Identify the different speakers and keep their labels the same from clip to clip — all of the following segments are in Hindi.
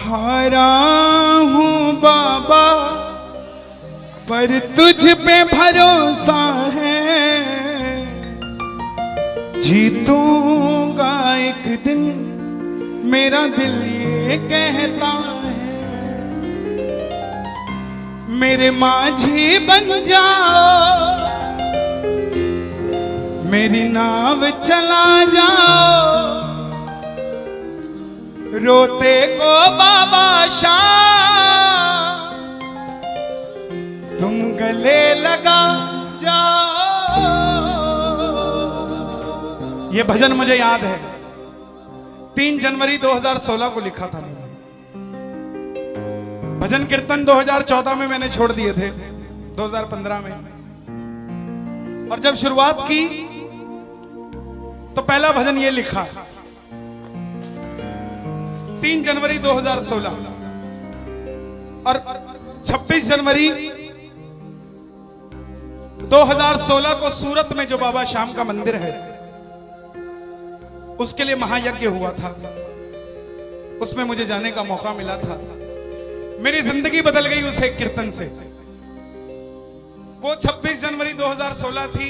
Speaker 1: हारा हूँ बाबा पर तुझ पे भरोसा है, जीतूंगा एक दिन मेरा दिल ये कहता है। मेरे माझी बन जाओ, मेरी नाव चला जाओ, रोते को बाबा शाह तुम गले लगा जाओ। ये भजन मुझे याद है, 3 जनवरी 2016 को लिखा था मैंने। भजन कीर्तन 2014 में मैंने छोड़ दिए थे, 2015 में। और जब शुरुआत की तो पहला भजन ये लिखा 3 जनवरी 2016। और 26 जनवरी 2016 को सूरत में जो बाबा श्याम का मंदिर है उसके लिए महायज्ञ हुआ था, उसमें मुझे जाने का मौका मिला था। मेरी जिंदगी बदल गई उस एक कीर्तन से। वो 26 जनवरी 2016 थी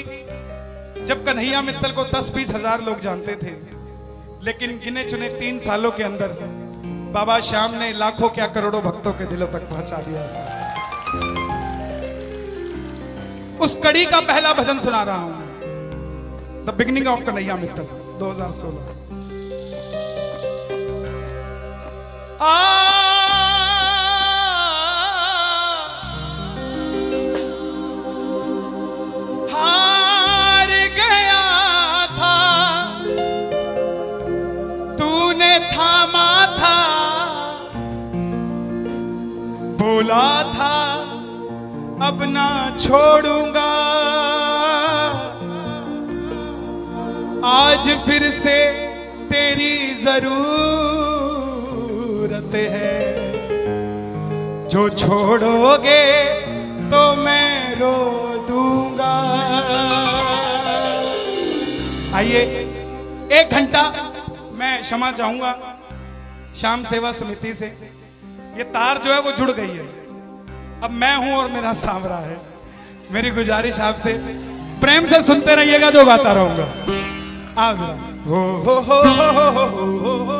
Speaker 1: जब कन्हैया मित्तल को 10-20 हजार लोग जानते थे, लेकिन गिने चुने 3 सालों के अंदर बाबा श्याम ने लाखों क्या करोड़ों भक्तों के दिलों तक पहुंचा दिया। उस कड़ी का पहला भजन सुना रहा हूं, the beginning of Kanhaiya Mittal 2016। हार गया था तूने थामा था, बोला था अब ना छोड़ूंगा, आज फिर से तेरी जरूरत है, जो छोड़ोगे तो मैं रो दूंगा। आइए 1 घंटा मैं क्षमा चाहूंगा श्याम सेवा समिति से। ये तार जो है वो जुड़ गई है, अब मैं हूं और मेरा सांवरा है। मेरी गुजारिश आपसे प्रेम से सुनते रहिएगा, जो गाता रहूंगा। आज हो हो हो हो हो हो हो हो।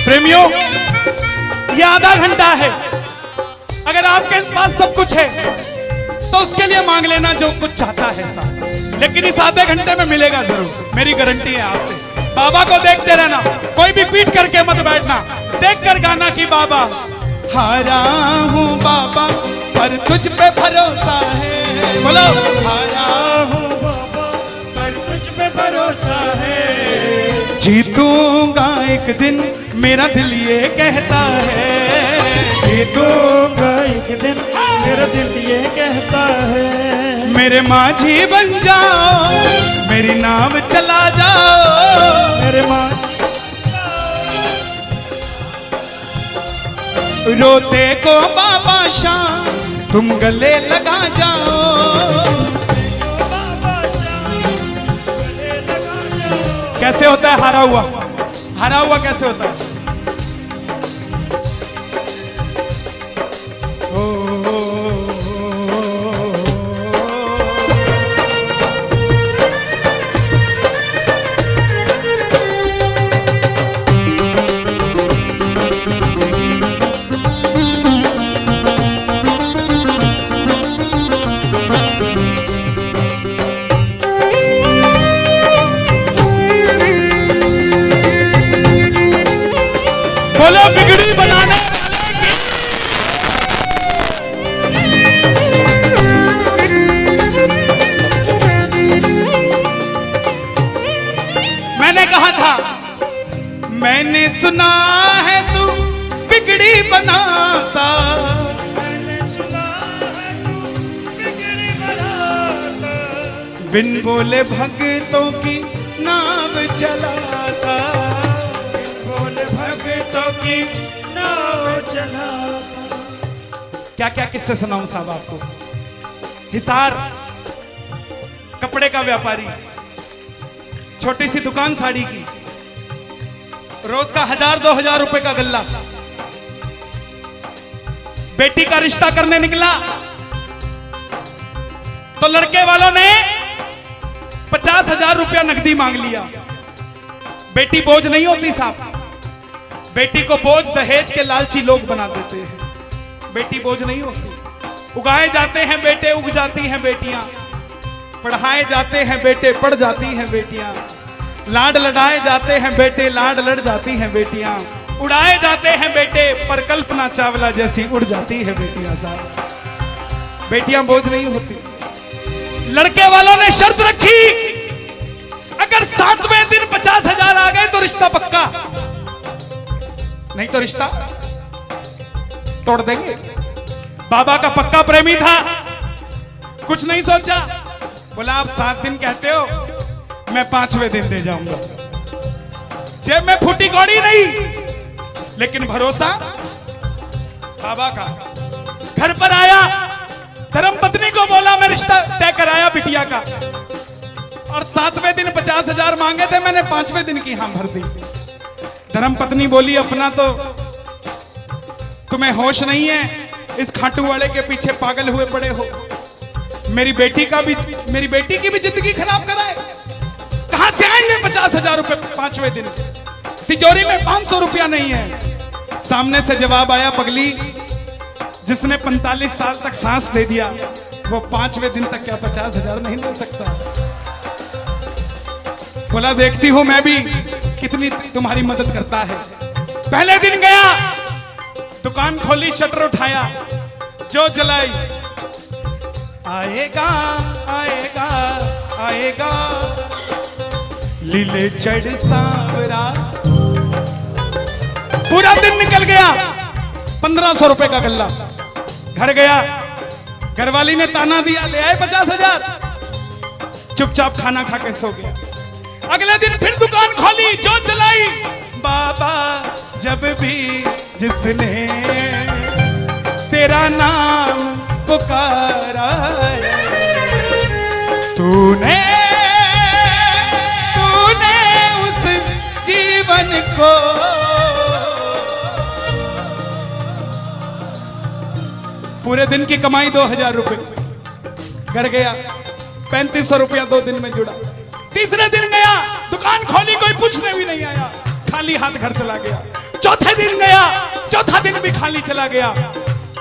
Speaker 1: प्रेमियों, ये आधा घंटा है। अगर आपके पास सब कुछ है तो उसके लिए मांग लेना जो कुछ चाहता है साहब, लेकिन इस आधे घंटे में मिलेगा जरूर, मेरी गारंटी है आपसे। बाबा को देखते रहना, कोई भी पीट करके मत बैठना, देख कर गाना कि बाबा हारा हूँ बाबा पर तुझ पे भरोसा है। बोलो हारा हूँ बाबा पर तुझ पे भरोसा है, जीतूंगा एक दिन मेरा दिल ये कहता है, जीतूंगा एक दिन मेरा दिल ये कहता है। मेरे माझी बन जाओ, मेरी नाव चला जाओ, मेरे माझी रोते को बाबा शाम तुम गले लगा जाओ। कैसे होता है हारा हुआ? हारा हुआ कैसे होता है? मैंने सुना है तू बिगड़ी बनाता,
Speaker 2: मैंने सुना है तू बिगड़ी बनाता,
Speaker 1: बिन बोले भक्तों की नाव चलाता,
Speaker 2: बोले भक्तों की नाव चलाता।
Speaker 1: क्या क्या किस्से सुनाऊं साहब आपको। हिसार कपड़े का व्यापारी, छोटी सी दुकान साड़ी की, रोज का 1000-2000 रुपए का गल्ला। बेटी का रिश्ता करने निकला तो लड़के वालों ने 50,000 रुपया नकदी मांग लिया। बेटी बोझ नहीं होती साहब, बेटी को बोझ दहेज के लालची लोग बना देते हैं। बेटी बोझ नहीं होती। उगाए जाते हैं बेटे, उग जाती हैं बेटियां। पढ़ाए जाते हैं बेटे, पढ़ जाती हैं बेटियां। लाड लड़ाए जाते हैं बेटे, लाड लड़ जाती हैं बेटियां। उड़ाए जाते हैं बेटे, पर कल्पना चावला जैसी उड़ जाती है बेटियां साहब। बेटियां बोझ नहीं होती। लड़के वालों ने शर्त रखी, अगर 7वें दिन 50,000 आ गए तो रिश्ता पक्का, नहीं तो रिश्ता तोड़ देंगे। बाबा का पक्का प्रेमी था, कुछ नहीं सोचा, बोला आप 7 दिन कहते हो, मैं 5वें दिन दे जाऊंगा। जेब में फूटी कौड़ी नहीं, लेकिन भरोसा बाबा का। घर पर आया, धर्मपत्नी को बोला मैं रिश्ता तय कराया बिटिया का, और 7वें दिन 50,000 मांगे थे, मैंने 5वें दिन की हां भर दी। धर्मपत्नी बोली अपना तो तुम्हें होश नहीं है, इस खाटू वाले के पीछे पागल हुए पड़े हो। मेरी बेटी की भी जिंदगी खराब कराए। कहां से आएंगे 50,000 रुपए 5वें दिन? तिजोरी में 500 रुपया नहीं है। सामने से जवाब आया, पगली जिसने 45 साल तक सांस दे दिया, वो 5वें दिन तक क्या 50,000 नहीं दे सकता? बोला देखती हूं मैं भी कितनी तुम्हारी मदद करता है। पहले दिन गया, दुकान खोली, शटर उठाया, जो जलाई, आएगा आएगा आएगा लीले चढ़ सांवरा। पूरा दिन निकल गया, 1500 रुपए का गल्ला। घर गया, घरवाली ने ताना दिया, ले आए 50,000। चुपचाप खाना खा के सो गया। अगले दिन फिर दुकान खोली, जो चलाई, बाबा जब भी जिसने तेरा नाम पुकारा, तूने उस जीवन को पूरे दिन की कमाई 2000 रुपए। घर गया, 3500 रुपया 2 दिन में जुड़ा। तीसरे दिन गया, दुकान खोली, कोई पूछने भी नहीं आया, खाली हाथ घर चला गया। चौथे दिन गया, चौथा दिन भी खाली चला गया।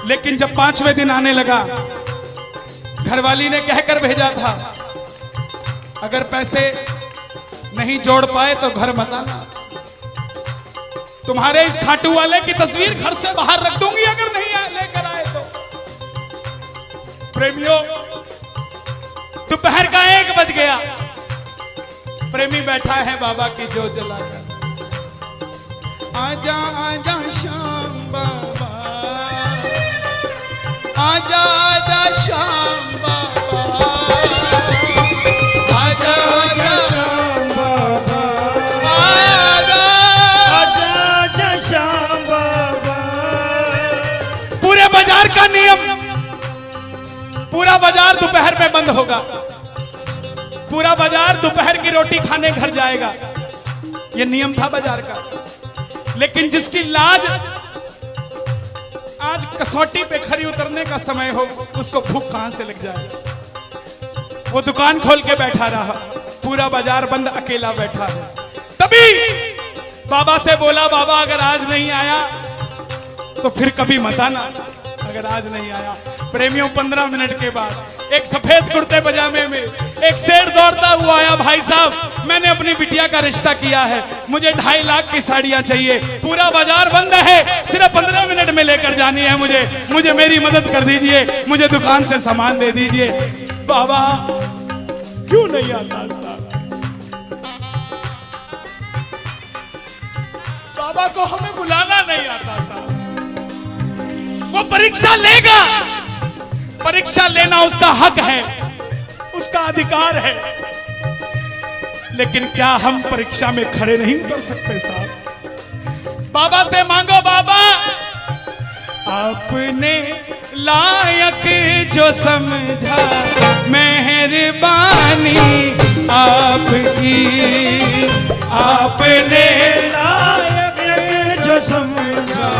Speaker 1: लेकिन जब 5वें दिन आने लगा, घरवाली ने कहकर भेजा था, अगर पैसे नहीं जोड़ पाए तो घर मत आना। तुम्हारे इस खाटू वाले की तस्वीर घर से बाहर रख दूंगी अगर नहीं लेकर आए तो। प्रेमियों, दोपहर का 1 बज गया, प्रेमी बैठा है बाबा की जोत जलाकर। आजा आजा श्याम बाबा, आजा आजा श्याम बाबा, आजा आजा
Speaker 2: श्याम बाबा,
Speaker 1: आजा
Speaker 2: आजा आजा श्याम बाबा।
Speaker 1: पूरे बाजार का नियम, पूरा बाजार दोपहर में बंद होगा। पूरा बाजार दोपहर की रोटी खाने घर जाएगा। यह नियम था बाजार का। लेकिन जिसकी लाज आज कसौटी पे खरी उतरने का समय हो, उसको भूख कहां से लग जाए। वो दुकान खोल के बैठा रहा, पूरा बाजार बंद, अकेला बैठा है। तभी बाबा से बोला, बाबा अगर आज नहीं आया तो फिर कभी मत आना, अगर आज नहीं आया। प्रेमियों, 15 मिनट के बाद एक सफेद कुर्ते पजामे में एक शेर दौड़ता हुआ आया। भाई साहब, मैंने अपनी बिटिया का रिश्ता किया है, मुझे 2.5 लाख की साड़ियां चाहिए, पूरा बाजार बंद है, सिर्फ 15 मिनट में लेकर जानी है मुझे मेरी मदद कर दीजिए, मुझे दुकान से सामान दे दीजिए। बाबा क्यों नहीं आता साहब? बाबा को हमें बुलाना नहीं आता साहब। वो परीक्षा लेगा, परीक्षा लेना उसका हक है, उसका अधिकार है, लेकिन क्या हम परीक्षा में खड़े नहीं उतर सकते साहब? बाबा से मांगो, बाबा आपने लायक जो समझा, मेहरबानी आपकी, आपने
Speaker 2: लायक जो समझा,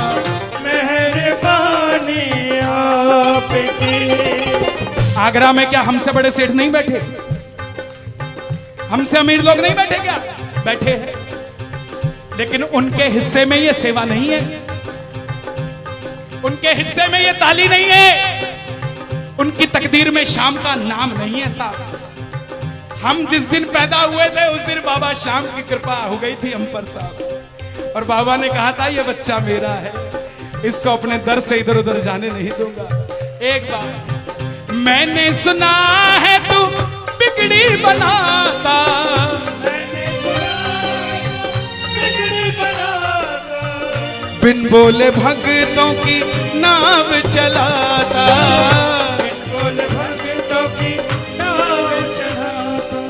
Speaker 2: मेहरबानी आपकी।
Speaker 1: आगरा में क्या हमसे बड़े सेठ नहीं बैठे? हमसे अमीर लोग नहीं बैठे क्या? बैठे हैं, लेकिन उनके हिस्से में ये सेवा नहीं है, उनके हिस्से में ये ताली नहीं है, उनकी तकदीर में शाम का नाम नहीं है साहब। हम जिस दिन पैदा हुए थे उस दिन बाबा शाम की कृपा हो गई थी हम पर साहब, और बाबा ने कहा था ये बच्चा मेरा है, इसको अपने दर से इधर उधर जाने नहीं दूंगा। एक बार मैंने सुना है तू बिगड़ी बनाता, बिन बोले भक्तों की नाव चलाता,
Speaker 2: बिन बोले भक्तों की नाव चलाता।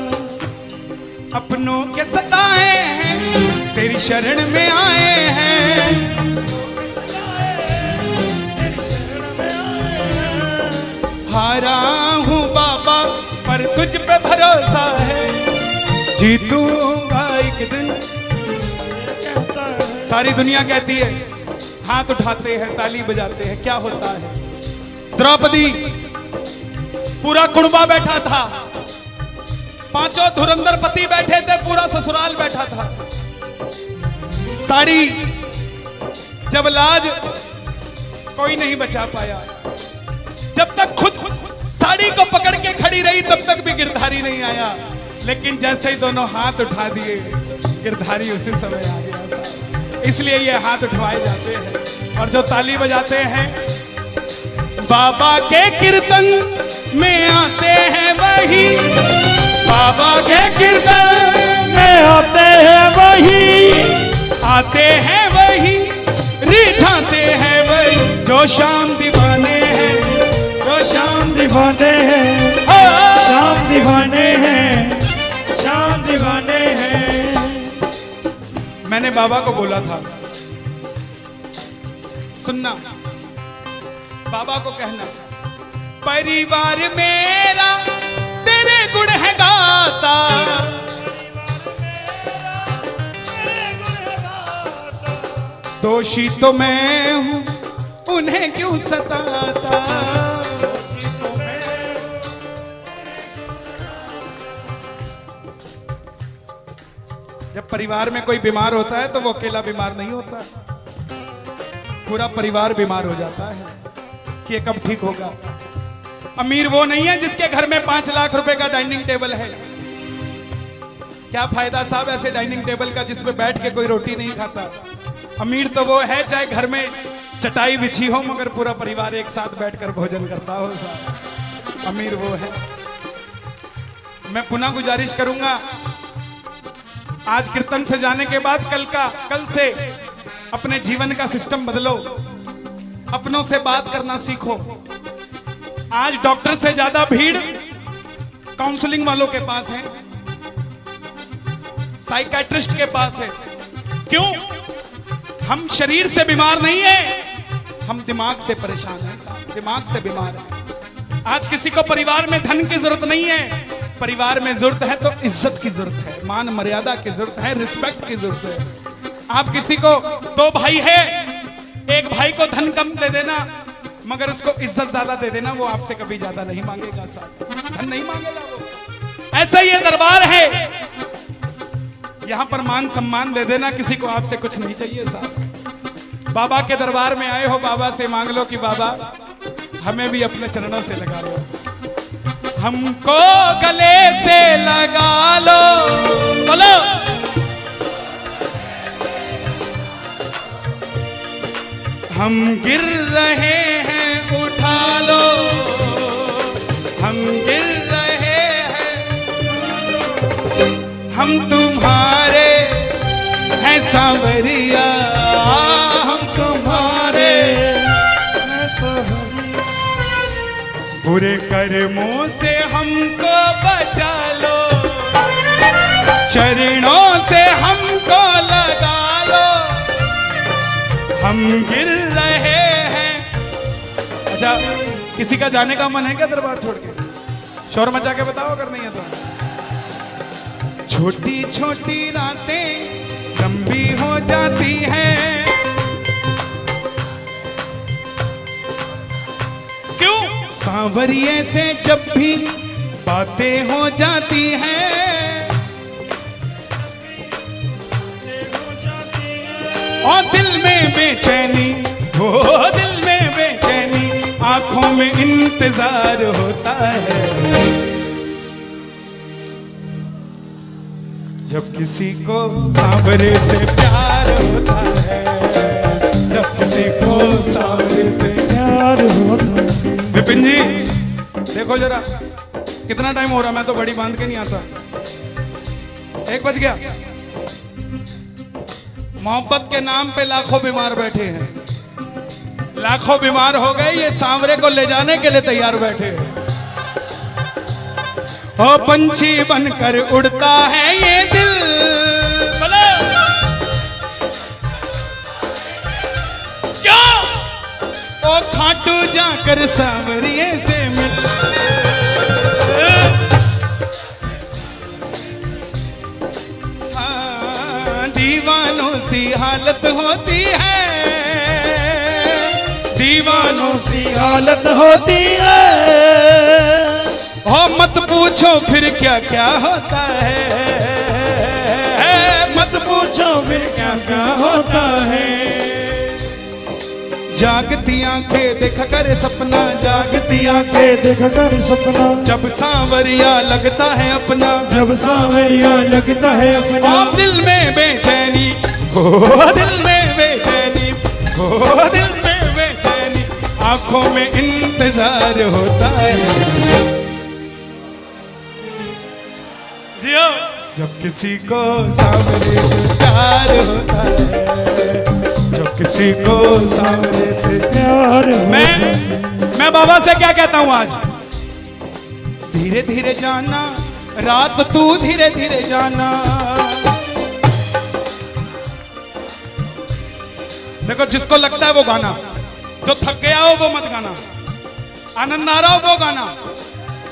Speaker 1: अपनों के सताए हैं तेरी शरण में आए हैं, हारा हूँ बाबा पर तुझ पे भरोसा है, जीतूंगा एक दिन। सारी दुनिया कहती है, हाथ उठाते हैं, ताली बजाते हैं, क्या होता है? द्रौपदी पूरा कुणबा बैठा था, पांचों धुरंधर पति बैठे थे, पूरा ससुराल बैठा था। साड़ी जब लाज कोई नहीं बचा पाया, जब तक खुद साड़ी को पकड़ के खड़ी रही तब तक भी गिरधारी नहीं आया, लेकिन जैसे ही दोनों हाथ उठा दिए गिरधारी उसी समय आ गया साहब। इसलिए ये हाथ उठवाए जाते हैं, और जो ताली बजाते हैं बाबा के कीर्तन में आते हैं वही, बाबा के कीर्तन में आते हैं वही, आते हैं वही, रिझाते हैं वही, जो शाम दीवाने हैं, जो शाम
Speaker 2: दीवाने हैं, शाम दीवाने हैं, शाम दीवाने हैं।
Speaker 1: मैंने बाबा को बोला था, सुनना, बाबा को कहना, परिवार मेरा तेरे गुण है गाता, दोषी तो मैं हूं उन्हें क्यों सताता। जब परिवार में कोई बीमार होता है तो वो अकेला बीमार नहीं होता, पूरा परिवार बीमार हो जाता है कि ये कब ठीक होगा। अमीर वो नहीं है जिसके घर में 5 लाख रुपए का डाइनिंग टेबल है। क्या फायदा साहब ऐसे डाइनिंग टेबल का जिसपे बैठ के कोई रोटी नहीं खाता। अमीर तो वो है चाहे घर में चटाई बिछी हो मगर पूरा परिवार एक साथ बैठकर भोजन करता हो साहब, अमीर वो है। मैं पुनः गुजारिश करूंगा, आज कीर्तन से जाने के बाद कल से अपने जीवन का सिस्टम बदलो, अपनों से बात करना सीखो। आज डॉक्टर से ज्यादा भीड़ काउंसलिंग वालों के पास है, साइकियाट्रिस्ट के पास है। क्यों? हम शरीर से बीमार नहीं है, हम दिमाग से परेशान हैं, दिमाग से बीमार हैं। आज किसी को परिवार में धन की जरूरत नहीं है, परिवार में जरूरत है तो इज्जत की जरूरत है, मान मर्यादा की जरूरत है, रिस्पेक्ट की जरूरत है। आप किसी को 2 भाई है, एक भाई को धन कम दे देना मगर उसको इज्जत ज्यादा दे देना, वो आपसे कभी ज्यादा नहीं मांगेगा साहब, धन नहीं मांगेगा वो। ऐसा ये दरबार है, यहां पर मान सम्मान दे देना, किसी को आपसे कुछ नहीं चाहिए साहब। बाबा के दरबार में आए हो, बाबा से मांग लो कि बाबा हमें भी अपने चरणों से लगा लो, हमको गले से लगा लो, बोलो हम गिर रहे हैं उठा लो, हम गिर रहे हैं, हम तुम्हारे है सांवरिया हम तुम्हारे, बुरे कर्मों से हमको बचा लो, चरणों से हमको लगा लो, हम गिर रहे हैं। अच्छा, किसी का जाने का मन है क्या दरबार छोड़ के? शोर मचा के बताओ अगर नहीं है तो। छोटी छोटी रातें लंबी हो जाती हैं, क्यों? सांवरिये से जब भी बातें हो जाती हैं, और दिल में बेचैनी, हो दिल में बेचैनी, आंखों में इंतजार होता है। जब किसी को सांवरे से प्यार होता है, जब किसी को सांवरे से
Speaker 2: प्यार होता है।
Speaker 1: विपिन जी देखो जरा कितना टाइम हो रहा, मैं तो बड़ी बांध के नहीं आता। 1 बज गया। मोहब्बत के नाम पे लाखों बीमार बैठे हैं, लाखों बीमार हो गए, ये सांवरे को ले जाने के लिए तैयार बैठे हैं। ओ पंछी बनकर उड़ता है ये दिल, क्या? ओ खाटू जाकर सांवरिये से मिल, दीवानों सी हालत होती है, दीवानों सी
Speaker 2: हालत होती है।
Speaker 1: हो मत पूछो फिर क्या क्या होता है, मत पूछो फिर क्या क्या होता है। जागती आंखें देखा कर सपना, जागती आंखें
Speaker 2: देखा कर सपना,
Speaker 1: जब सांवरिया लगता है अपना,
Speaker 2: जब सांवरिया लगता है अपना।
Speaker 1: और दिल में बेचैनी, हो दिल में बेचैनी, हो दिल में बेचैनी, आंखों में इंतजार होता है। जियो। जब किसी को सांवरे से प्यार होता है, जब किसी को सांवरे से
Speaker 2: प्यार
Speaker 1: मैं बाबा से क्या कहता हूं आज? धीरे धीरे जाना, रात तू धीरे धीरे जाना। देखो जिसको लगता है वो गाना, जो थक गया हो वो मत गाना, आनंद आ रहा हो वो गाना।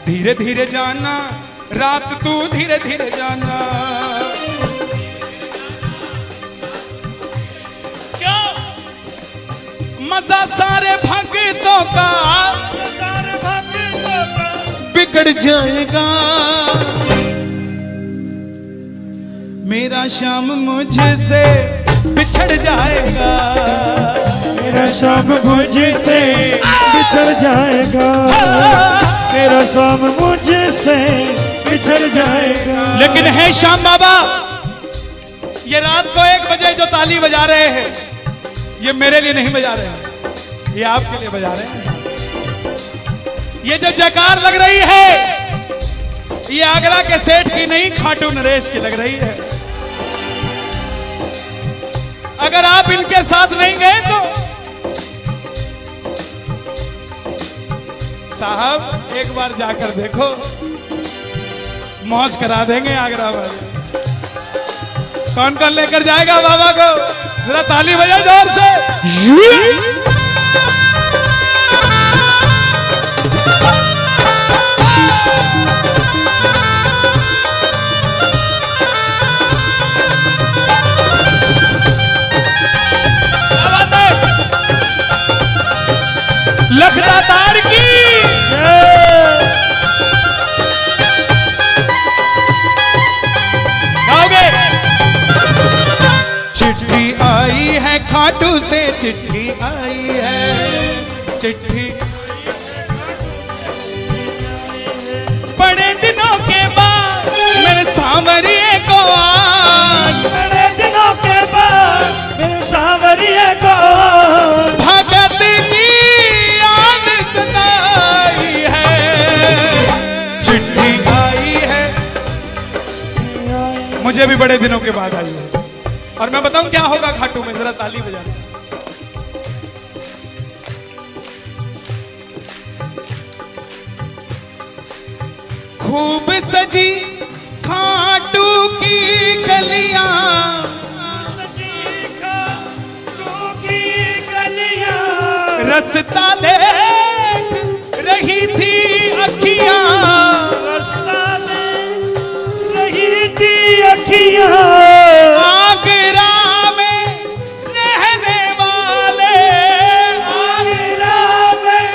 Speaker 1: धीरे धीरे जाना, रात तू धीरे धीरे जाना। क्या मजा सारे भक्तों का,
Speaker 2: सारे भक्तों का
Speaker 1: बिगड़ जाएगा। मेरा श्याम मुझसे बिछड़ जाएगा,
Speaker 2: मेरा श्याम मुझसे बिछड़ जाएगा, मेरा श्याम मुझसे बिछड़ जाएगा।
Speaker 1: लेकिन है श्याम बाबा, ये रात को 1 बजे जो ताली बजा रहे हैं, ये मेरे लिए नहीं बजा रहे हैं, ये आपके लिए बजा रहे हैं। ये जो जयकार लग रही है, ये आगरा के सेठ की नहीं, खाटू नरेश की लग रही है। अगर आप इनके साथ नहीं गए तो साहब एक बार जाकर देखो, मौज करा देंगे आगरा वाले। कौन कौन लेकर जाएगा बाबा को? जरा ताली बजाओ जोर से। लखदातार की गाओगे? चिट्ठी आई है खाटू से, चिट्ठी आई है, चिट्ठी बड़े दिनों के बाद मेरे सांवरिये को आज,
Speaker 2: बड़े दिनों के बाद मेरे सांवरिये को
Speaker 1: भगत की याद सताई है। चिट्ठी आई है, मुझे भी बड़े दिनों के बाद आई है। और मैं बताऊं क्या होगा घाटू में, जरा ताली बजा। खूब सजी खाटू की गलियां,
Speaker 2: सजी खाटू की गलियां,
Speaker 1: रास्ता देख रही थी अखियां,
Speaker 2: रास्ता देख रही थी अखियां,
Speaker 1: आगरा में रहने वाले,
Speaker 2: आगरा में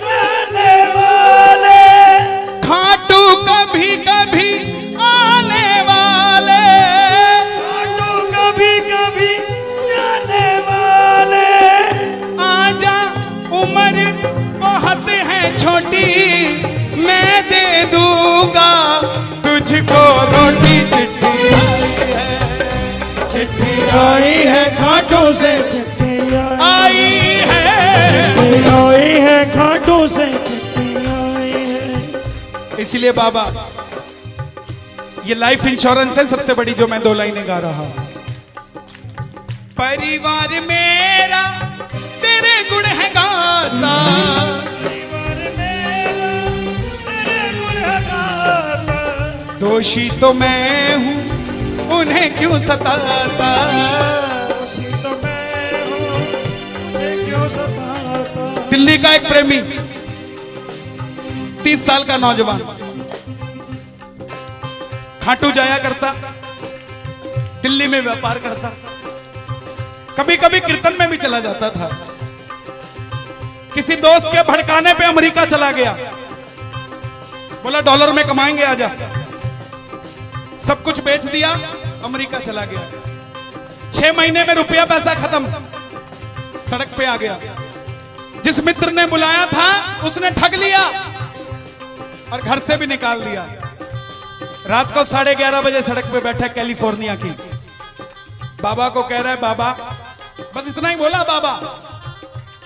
Speaker 2: रहने वाले,
Speaker 1: खाटू कभी कभी आने वाले,
Speaker 2: खाटू कभी कभी जाने वाले,
Speaker 1: आजा उम्र बहुत है छोटी, मैं दे दूंगा तुझको रोटी। चिट्ठी
Speaker 2: आई है खाटू से, चिट्ठी
Speaker 1: आई है,
Speaker 2: आई है खाटू से, चिट्ठी आई है।
Speaker 1: इसलिए बाबा ये लाइफ इंश्योरेंस है सबसे बड़ी जो मैं 2 लाइनें गा रहा हूं। परिवार मेरा तेरे गुण है गाता,
Speaker 2: परिवार मेरा तेरे गुण है गाता,
Speaker 1: दोषी तो मैं हूं उन्हें क्यों सताता,
Speaker 2: दोषी तो मैं हूं मुझे क्यों सताता।
Speaker 1: दिल्ली का एक प्रेमी 30 साल का नौजवान खाटू जाया करता, दिल्ली में व्यापार करता, कभी कभी कीर्तन में भी चला जाता था। किसी दोस्त के भड़काने पे अमेरिका चला गया, बोला डॉलर में कमाएंगे आजा, सब कुछ बेच दिया, अमेरिका चला गया। 6 महीने में रुपया पैसा खत्म, सड़क पे आ गया। जिस मित्र ने बुलाया था उसने ठग लिया और घर से भी निकाल दिया। रात को 11:30 बजे सड़क पे बैठा कैलिफोर्निया की, बाबा को कह रहा है बाबा, बस इतना ही बोला बाबा,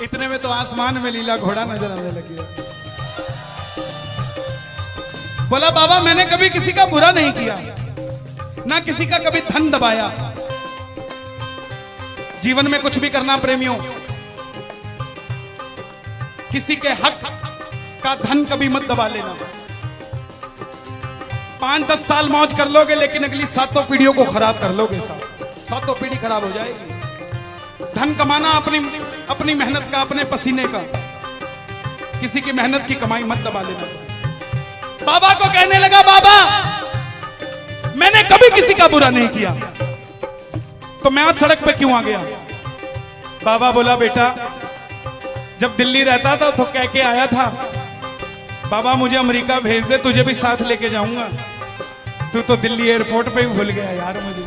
Speaker 1: इतने में तो आसमान में लीला घोड़ा नजर आने लगी। बोला बाबा मैंने कभी किसी का बुरा नहीं किया, ना किसी का कभी धन दबाया। जीवन में कुछ भी करना प्रेमियों, किसी के हक का धन कभी मत दबा लेना। 5-10 साल मौज कर लोगे लेकिन अगली 7 पीढ़ियों को खराब कर लोगे। 7 पीढ़ी खराब हो जाएगी। धन कमाना अपनी मेहनत का, अपने पसीने का, किसी की मेहनत की कमाई मत दबा लेना। बाबा को कहने लगा बाबा मैंने कभी किसी का बुरा नहीं किया, तो मैं आज सड़क पे क्यों आ गया। बाबा बोला बेटा जब दिल्ली रहता था तो कह के आया था बाबा मुझे अमेरिका भेज दे, तुझे भी साथ लेके जाऊंगा। तू तो दिल्ली एयरपोर्ट पे ही भूल गया यार मुझे।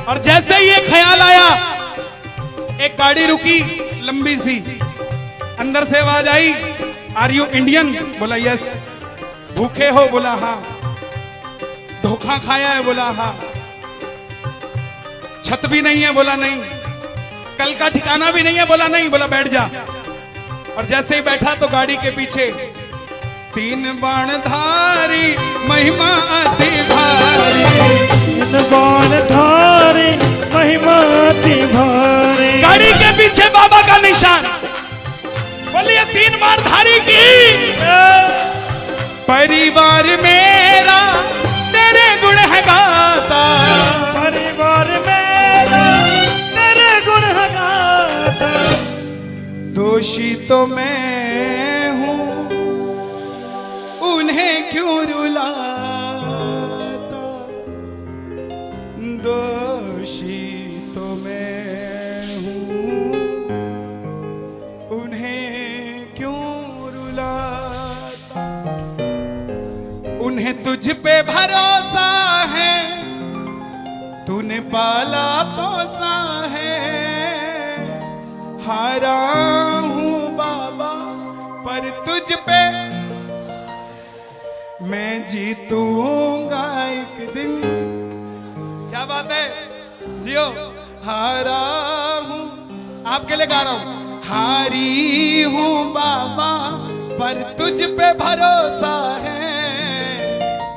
Speaker 1: और जैसे ही ये ख्याल आया, एक गाड़ी रुकी लंबी सी, अंदर से आवाज आई आर यू इंडियन? बोला यस। भूखे हो? बोला हाँ। धोखा खाया है? बोला हाँ। छत भी नहीं है? बोला नहीं। कल का ठिकाना भी नहीं है? बोला नहीं। बोला बैठ जा। और जैसे ही बैठा तो गाड़ी के पीछे 3 बाणधारी महिमा अति भारी,
Speaker 2: 3 बाणधारी महिमा अति भारी।
Speaker 1: गाड़ी के पीछे बाबा का निशान। बोलिए 3 बाणधारी की। परिवार मेरा तेरे गुण है गाता,
Speaker 2: परिवार मेरा तेरे गुण है गाता।
Speaker 1: दोषी तो मैं हूं उन्हें क्यों रुलाता, दोषी तो मैं हूं उन्हें क्यों रुलाता। उन्हें तुझ पे भरोसा है, तूने पाला पोसा है। हारा हूं बाबा पर तुझ पे मैं जीतूंगा एक दिन। क्या बात है, जियो। हारा हूं, आपके लिए गा रहा हूं। हारी हूं बाबा पर तुझ पे भरोसा है,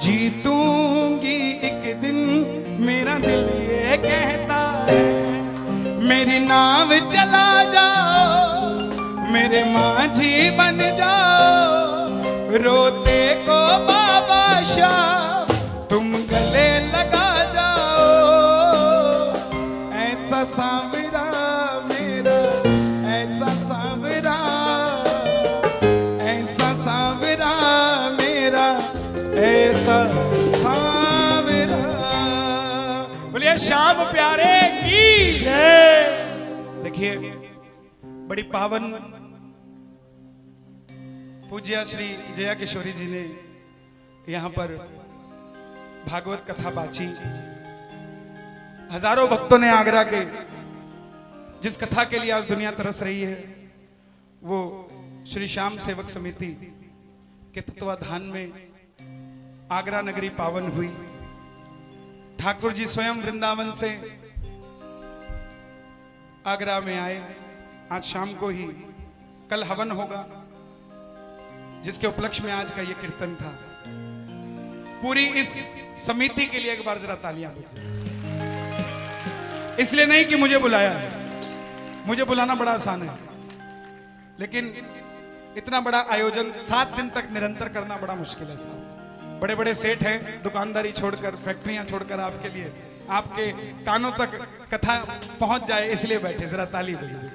Speaker 1: जीतूंगी एक दिन मेरा दिल ये कहता है मेरी नाव चला जाओ, मेरे माझी बन जाओ, रोते को बाबा शाह तुम गले लगा जाओ, ऐसा सांवरा मेरा, ऐसा सांवरा, ऐसा सांवरा मेरा, ऐसा सांवरा। बोलिए श्याम प्यारे की जय। देखिए बड़ी पावन पूज्य श्री जया किशोरी जी ने यहाँ पर भागवत कथा बाची। हजारों भक्तों ने आगरा के जिस कथा के लिए आज दुनिया तरस रही है वो श्री श्याम सेवक समिति के तत्वाधान में आगरा नगरी पावन हुई। ठाकुर जी स्वयं वृंदावन से आगरा में आए। आज शाम को ही कल हवन होगा जिसके उपलक्ष्य में आज का ये कीर्तन था। पूरी इस समिति के लिए एक बार जरा तालियां बजाएं। इसलिए नहीं कि मुझे बुलाया, मुझे बुलाना बड़ा आसान है, लेकिन इतना बड़ा आयोजन 7 दिन तक निरंतर करना बड़ा मुश्किल है साहब। बड़े बड़े सेठ हैं, दुकानदारी छोड़कर, फैक्ट्रियां छोड़कर आपके लिए, आपके कानों तक कथा पहुंच जाए इसलिए बैठे। जरा ताली बजाइए।